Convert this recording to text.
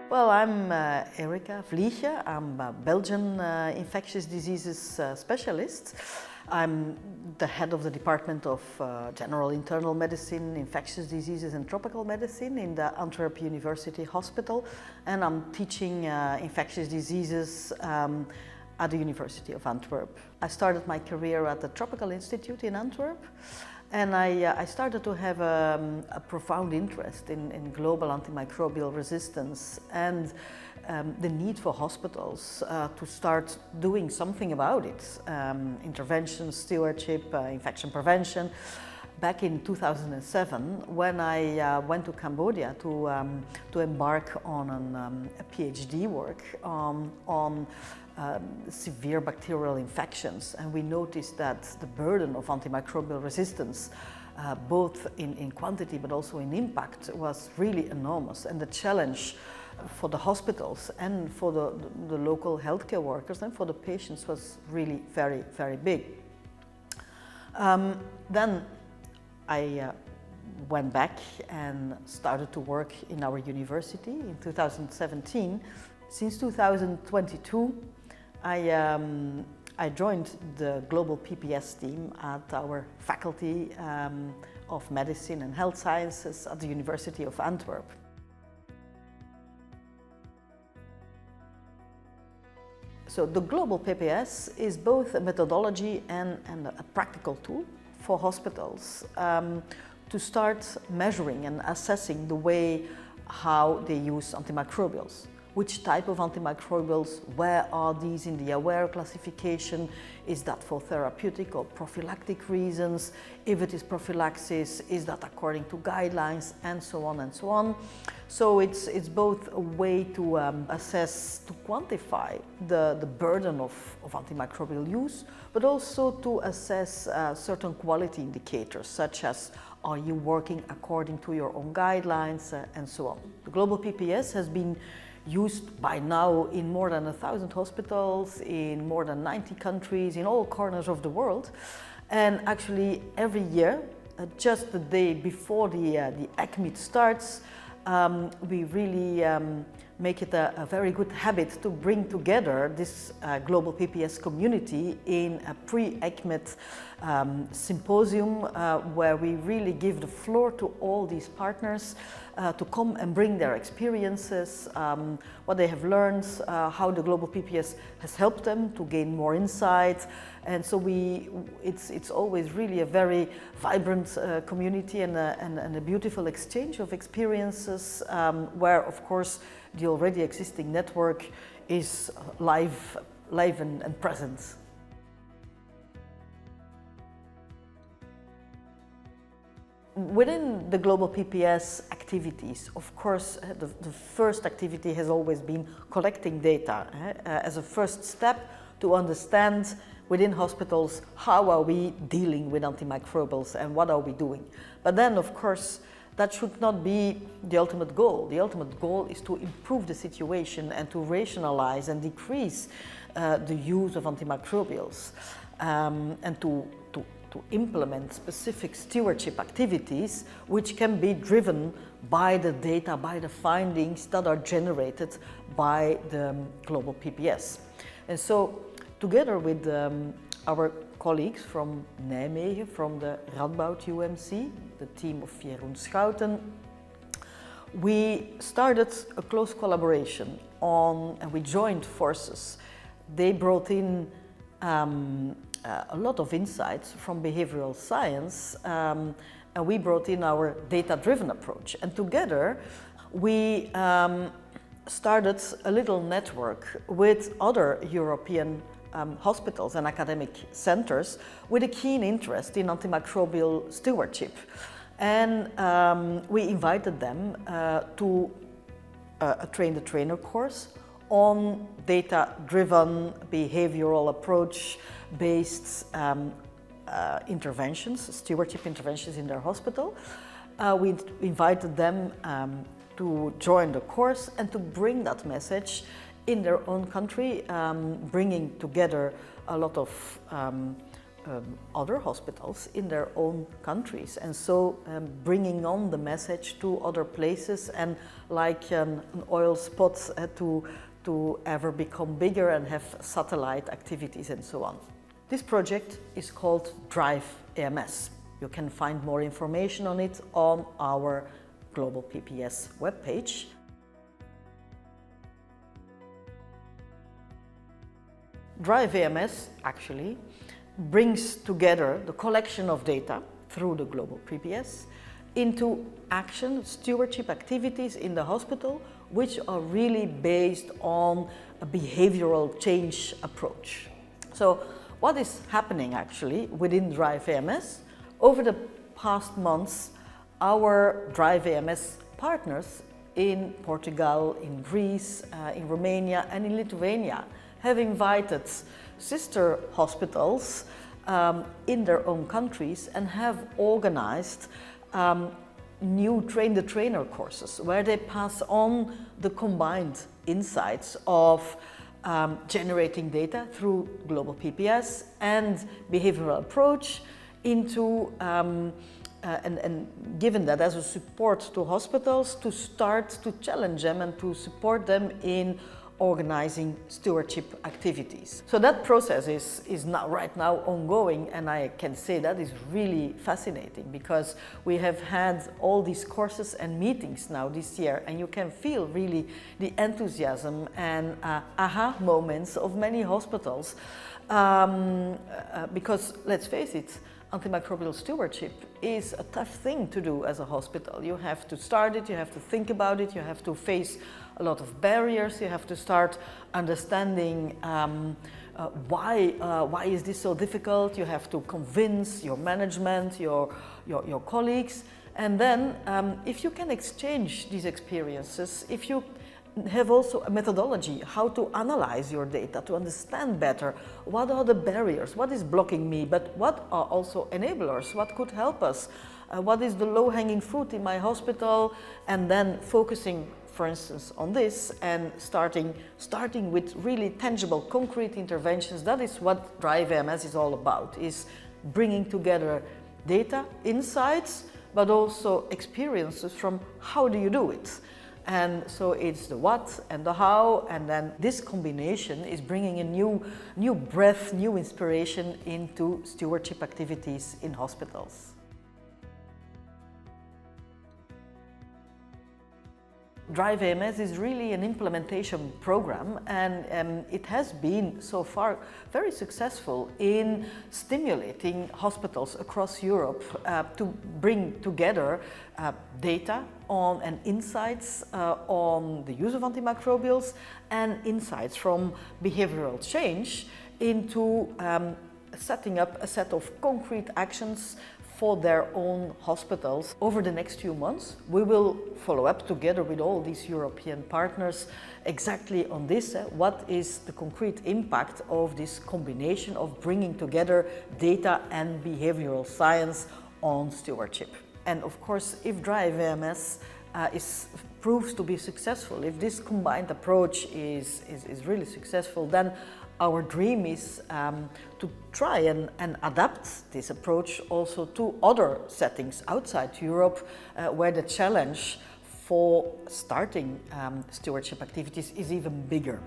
Well, I'm Erika Vliege. I'm a Belgian infectious diseases specialist. I'm the head of the Department of General Internal Medicine, Infectious Diseases and Tropical Medicine in the Antwerp University Hospital, and I'm teaching infectious diseases at the University of Antwerp. I started my career at the Tropical Institute in Antwerp, and I started to have a profound interest in global antimicrobial resistance and the need for hospitals to start doing something about it. Intervention, stewardship, infection prevention. Back in 2007, when I went to Cambodia to embark on a PhD work on severe bacterial infections, and we noticed that the burden of antimicrobial resistance, both in quantity but also in impact, was really enormous, and the challenge for the hospitals and for the local healthcare workers and for the patients was really very, very big. Then I went back and started to work in our university in 2017. Since 2022, I joined the global PPS team at our Faculty of Medicine and Health Sciences at the University of Antwerp. So the global PPS is both a methodology and a practical tool for hospitals to start measuring and assessing the way how they use antimicrobials. Which type of antimicrobials, where are these in the AWARE classification? Is that for therapeutic or prophylactic reasons? If it is prophylaxis, is that according to guidelines, and so on and so on. So it's both a way to assess, to quantify the burden of antimicrobial use, but also to assess certain quality indicators, such as are you working according to your own guidelines, and so on. The global PPS has been used by now in more than 1,000 hospitals, in more than 90 countries, in all corners of the world. And actually every year, just the day before the ACMIT starts, we really make it a very good habit to bring together this global PPS community in a pre-ACMIT symposium where we really give the floor to all these partners to come and bring their experiences, what they have learned, how the global PPS has helped them to gain more insight. And so it's always really a very vibrant community and a beautiful exchange of experiences where, of course, the already existing network is live and present. Within the global PPS activities, of course, the first activity has always been collecting data as a first step to understand within hospitals how are we dealing with antimicrobials and what are we doing. But then, of course, that should not be the ultimate goal. The ultimate goal is to improve the situation and to rationalize and decrease the use of antimicrobials and to implement specific stewardship activities which can be driven by the data, by the findings that are generated by the global PPS. And so, together with our colleagues from Nijmegen, from the Radboud UMC, the team of Jeroen Schouten, we started a close collaboration and we joined forces. They brought in a lot of insights from behavioral science, and we brought in our data-driven approach. And together we started a little network with other European hospitals and academic centers with a keen interest in antimicrobial stewardship. And we invited them to a train-the-trainer course on data-driven behavioral approach-based interventions, stewardship interventions in their hospital. We invited them to join the course and to bring that message in their own country, bringing together a lot of other hospitals in their own countries, and so bringing on the message to other places, and like an oil spot to ever become bigger and have satellite activities and so on. This project is called Drive AMS. You can find more information on it on our Global PPS webpage. Drive AMS actually brings together the collection of data through the Global PPS into action, stewardship activities in the hospital, which are really based on a behavioral change approach. So what is happening actually within Drive AMS? Over the past months, our Drive AMS partners in Portugal, in Greece, in Romania and in Lithuania have invited sister hospitals in their own countries and have organized new train-the-trainer courses where they pass on the combined insights of generating data through Global PPS and behavioral approach into and given that as a support to hospitals to start to challenge them and to support them in organizing stewardship activities. So that process is right now ongoing, and I can say that is really fascinating because we have had all these courses and meetings now this year, and you can feel really the enthusiasm and aha moments of many hospitals because let's face it, antimicrobial stewardship is a tough thing to do as a hospital. You have to start it, you have to think about it, you have to face a lot of barriers, you have to start understanding why is this so difficult, you have to convince your management, your colleagues, and then if you can exchange these experiences, if you have also a methodology how to analyze your data, to understand better what are the barriers, what is blocking me, but what are also enablers, what could help us, what is the low-hanging fruit in my hospital, and then focusing, for instance, on this and starting with really tangible, concrete interventions. That is what Drive AMS is all about, is bringing together data, insights, but also experiences from how do you do it. And so it's the what and the how, and then this combination is bringing a new breath, new inspiration into stewardship activities in hospitals. Drive AMS is really an implementation program, and it has been so far very successful in stimulating hospitals across Europe to bring together data on and insights on the use of antimicrobials and insights from behavioral change into setting up a set of concrete actions for their own hospitals. Over the next few months, we will follow up together with all these European partners exactly on this. What is the concrete impact of this combination of bringing together data and behavioral science on stewardship? And of course, if Drive AMS proves to be successful, if this combined approach is really successful, then our dream is to try and adapt this approach also to other settings outside Europe where the challenge for starting stewardship activities is even bigger.